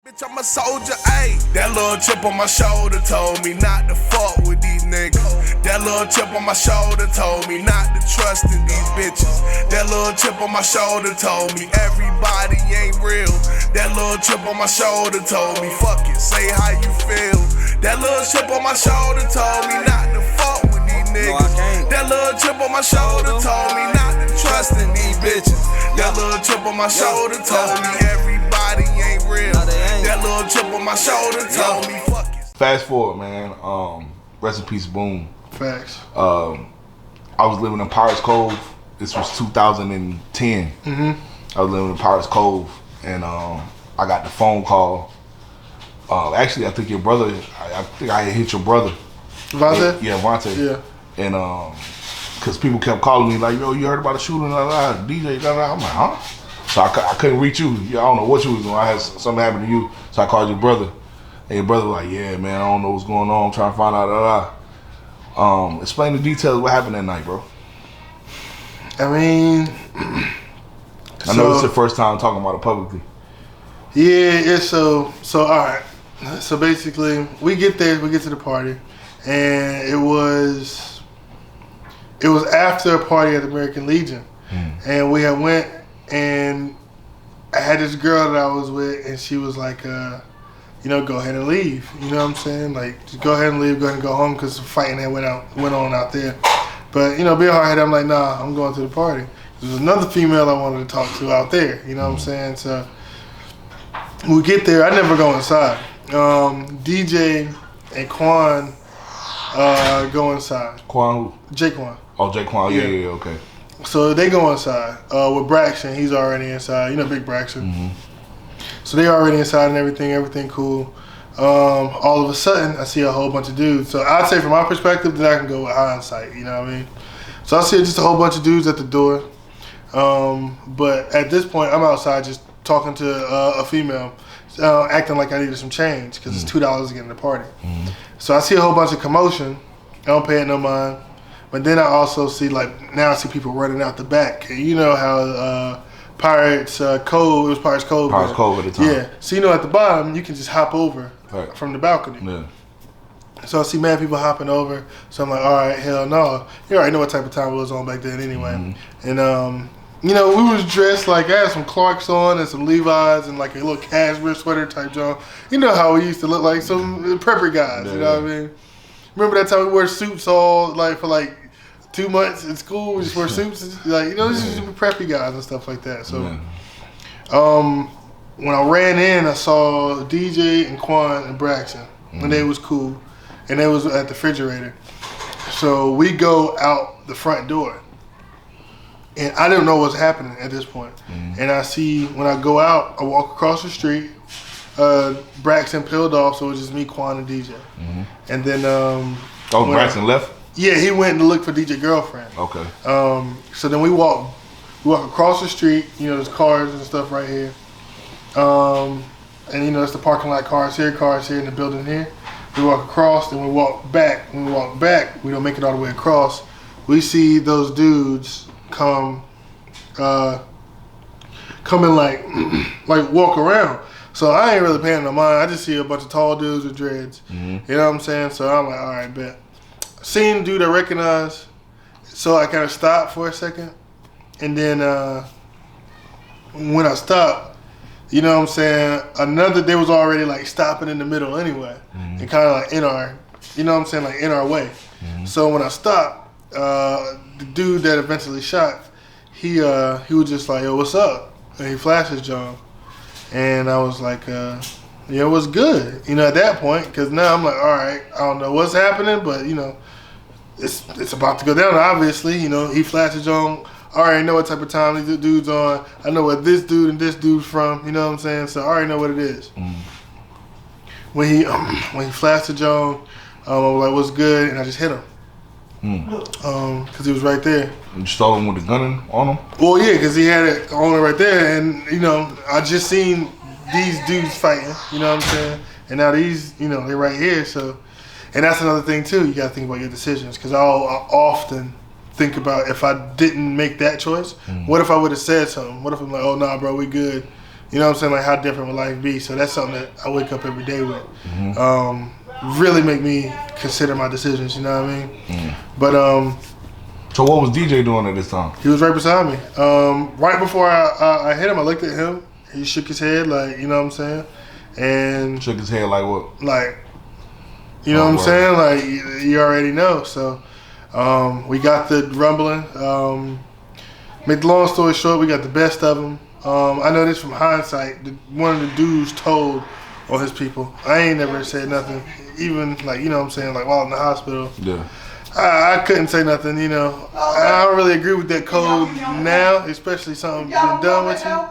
Bitch, I'm a soldier, ayy. That little chip on my shoulder told me not to fuck with these niggas. That little chip on my shoulder told me not to trust in these bitches. That little chip on my shoulder told me everybody ain't real. That little chip on my shoulder told me fuck it, say how you feel. That little chip on my shoulder told me not to fuck with these niggas. That little chip on my shoulder told me not to trust in these bitches. That little chip on my shoulder told me everybody ain't real. That little chip on my shoulder told me fuck it. Fast forward, man. Rest in peace, Boone. Facts. I was living in Pirates Cove. This was 2010. I was living in Pirates Cove, and I got the phone call. Actually, I think your brother. I think I had hit your brother. Vontae? Yeah, Vontae. Yeah. And because people kept calling me like, "Yo, you heard about the shooting? Deejay." I'm like, huh? So I couldn't reach you. I don't know what you was doing. I had something happen to you, so I called your brother. And your brother was like, "Yeah, man, I don't know what's going on. I'm trying to find out." Explain the details of what happened that night, bro. I mean, I know it's your first time talking about it publicly. Yeah. So all right. So basically, we get there. We get to the party, and it was after a party at the American Legion, and we had went. And I had this girl that I was with, and she was like, go ahead and leave. You know what I'm saying? Like, just go ahead and leave, go ahead and go home, because the fighting that went on out there. But, being hard-headed, I'm like, nah, I'm going to the party. There was another female I wanted to talk to out there. You know what I'm saying? So we get there. I never go inside. DJ and Quan go inside. Quan who? Jaquan. Oh, Jaquan. Yeah, okay. So they go inside with Braxton. He's already inside. Big Braxton. So they already inside and everything cool. All of a sudden, I see a whole bunch of dudes. So I'd say from my perspective that I can go with hindsight. You know what I mean? So I see just a whole bunch of dudes at the door. But at this point, I'm outside just talking to a female, acting like I needed some change because it's $2 to get in the party. So I see a whole bunch of commotion. I don't pay it no mind. But then I also see, now I see people running out the back. You know how Pirates Cove, it was Pirates Cove. Pirates Cove at the time. Yeah. So, at the bottom, you can just hop over from the balcony. Yeah. So I see mad people hopping over. So I'm like, all right, hell no. You already know what type of time it was on back then anyway. And, we was dressed I had some Clarks on and some Levi's and a little cashmere sweater type job. You know how we used to look like some prepper guys, you know what I mean? Remember that time we wore suits all for 2 months in school? We just wore suits, this is preppy guys and stuff like that. So, when I ran in, I saw DJ and Quan and Braxton, and they was cool, and they was at the refrigerator. So we go out the front door, and I didn't know what's happening at this point. And I see when I go out, I walk across the street. Braxton peeled off, so it was just me, Quan, and DJ. And then Braxton left? Yeah, he went to look for DJ girlfriend. Okay. So then we walk across the street. There's cars and stuff right here. And it's the parking lot, cars here, in the building here. We walk across, then we walk back. When we walk back, we don't make it all the way across. We see those dudes come and walk around. So I ain't really paying no mind. I just see a bunch of tall dudes with dreads. You know what I'm saying? So I'm like, all right, bet. Seen dude I recognize, so I kind of stopped for a second. And then when I stopped, you know what I'm saying, they was already stopping in the middle anyway. And kind of in our, in our way. So when I stopped, the dude that eventually shot, he was just like, yo, what's up? And he flashed his John. And I was like, what's good? At that point, because now I'm like, all right, I don't know what's happening, but, it's about to go down, obviously. He flashed his John. I already know what type of time these dudes on. I know what this dude and this dude's from, you know what I'm saying? So I already know what it is. When he flashed the John, I was like, what's good? And I just hit him. Because he was right there. You stole him with the gun on him? Well, yeah, because he had it on it right there, and I just seen these dudes fighting. You know what I'm saying? And now these, they're right here. So, and that's another thing too. You got to think about your decisions, because I often think about if I didn't make that choice, what if I would have said something? What if I'm like, oh nah, bro, we good? You know what I'm saying? Like, how different would life be? So that's something that I wake up every day with. Really make me consider my decisions. You know what I mean? But So what was DJ doing at this time? he was right beside me. Right before I hit him, I looked at him. He shook his head, like, you know what I'm saying? And Shook his head like what? like, you know what I'm saying? Like, you already know. So we got the rumbling. Make the long story short, we got the best of them. I know this from hindsight. One of the dudes told on his people. I ain't never said nothing. Even, like, you know what I'm saying? Like, while in the hospital. Yeah. I couldn't say nothing, you know. I don't really agree with that code now, especially something been done with you.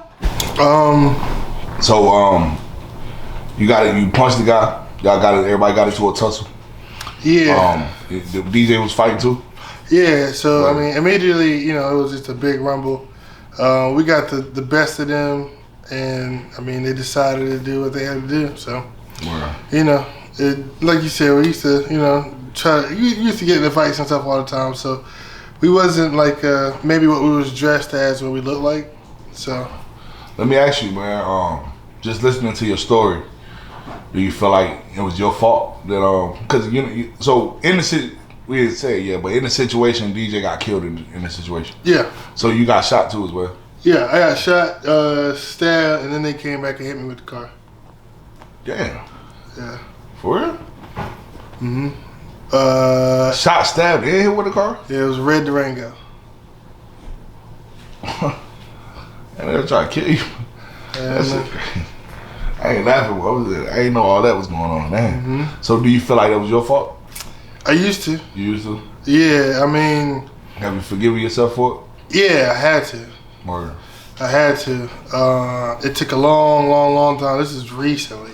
So you got it. You punched the guy. Y'all got it. Everybody got into a tussle. Yeah. The DJ was fighting too. Yeah. So I mean, immediately, you know, it was just a big rumble. We got the best of them, and I mean, they decided to do what they had to do. So, you know, like you said, we used to, you know, you used to get in the fights and stuff all the time. So we wasn't like maybe what we was dressed as, what we looked like. So let me ask you, man. Just listening to your story, do you feel like it was your fault that because so in the we didn't say it yet, but in the situation, DJ got killed in the situation. Yeah. So you got shot too as well. Yeah, I got shot, stabbed, and then they came back and hit me with the car. Damn. Yeah. For real? Mm-hmm. Shot, stabbed, and hit with the car? Yeah, it was a red Durango. And they're trying to kill you. That's it. I ain't laughing. What was it? I ain't know all that was going on, man. Mm-hmm. So do you feel like that was your fault? I used to. You used to? Yeah, I mean. Have you forgiven yourself for it? Yeah, I had to. Or? I had to. It took a long time. This is recently,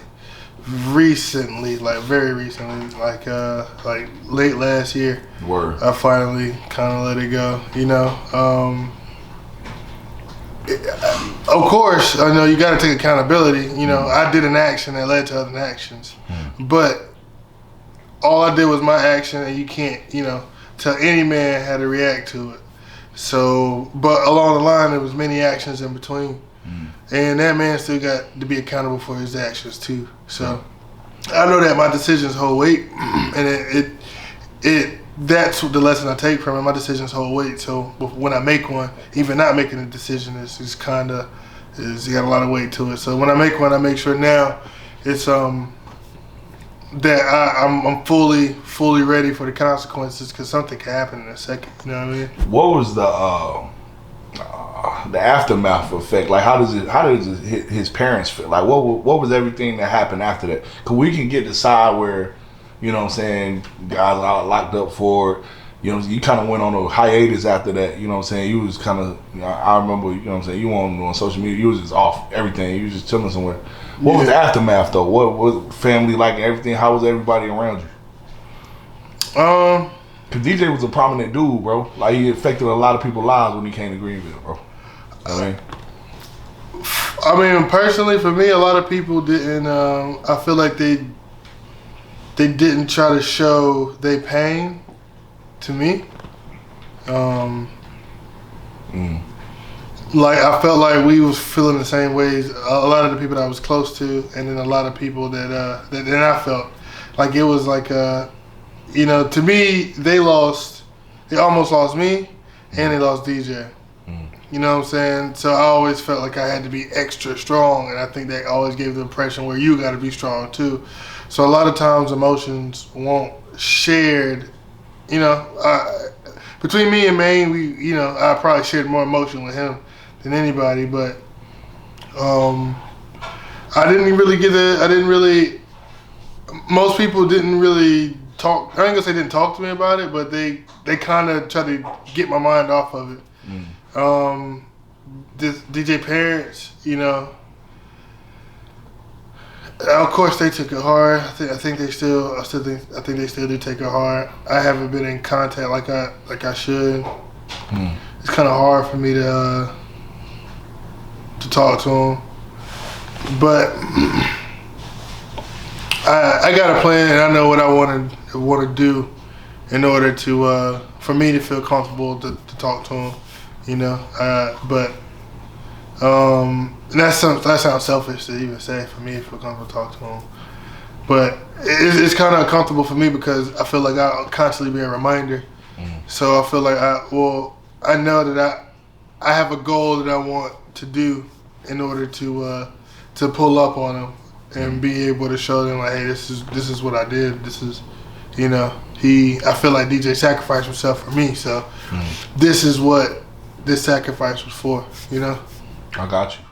like very recently, like late last year. Word. I finally kind of let it go. You know. Of course, I know you got to take accountability. You know, I did an action that led to other actions, but all I did was my action, and you can't, you know, tell any man how to react to it. So, but along the line, there was many actions in between, and that man still got to be accountable for his actions too. So, I know that my decisions hold weight, and that's the lesson I take from it. My decisions hold weight. So when I make one, even not making a decision is you got a lot of weight to it. So when I make one, I make sure now it's that I'm fully ready for the consequences, because something can happen in a second. You know what I mean? What was the aftermath effect? Like, how does it hit his parents feel? Like, what was everything that happened after that? Because we can get the side where, you know what I'm saying, guys are locked up for it. You know, you kind of went on a hiatus after that. You know what I'm saying? You was kind of, you know, I remember, you know what I'm saying, you weren't on social media. You was just off everything. You was just chilling somewhere. What was the aftermath, though? What was family like and everything? How was everybody around you? Cause DJ was a prominent dude, bro. Like, he affected a lot of people's lives when he came to Greenville, bro. I mean, personally, for me, a lot of people didn't. I feel like they didn't try to show their pain to me. Like, I felt like we was feeling the same ways. A lot of the people that I was close to, and then a lot of people that I felt like it was like, you know, to me, they almost lost me, and they lost DJ. You know what I'm saying? So I always felt like I had to be extra strong, and I think that always gave the impression where you got to be strong too. So a lot of times emotions won't shared. You know, between me and Maine, I probably shared more emotion with him than anybody, but I didn't really get it. Most people didn't really talk. I ain't gonna say didn't talk to me about it, but they kind of tried to get my mind off of it. This DJ parents, you know, of course they took it hard. I think they still do take it hard. I haven't been in contact like I should. It's kind of hard for me to talk to them, but I got a plan, and I know what I want to do in order to for me to feel comfortable to talk to them. You know, but And that sounds selfish to even say for me if I come to talk to him. But it's kind of uncomfortable for me because I feel like I'll constantly be a reminder. So I feel like I know that I have a goal that I want to do in order to pull up on him and be able to show them like, hey, this is what I did. This is, you know, I feel like DJ sacrificed himself for me. So this is what this sacrifice was for, you know. I got you.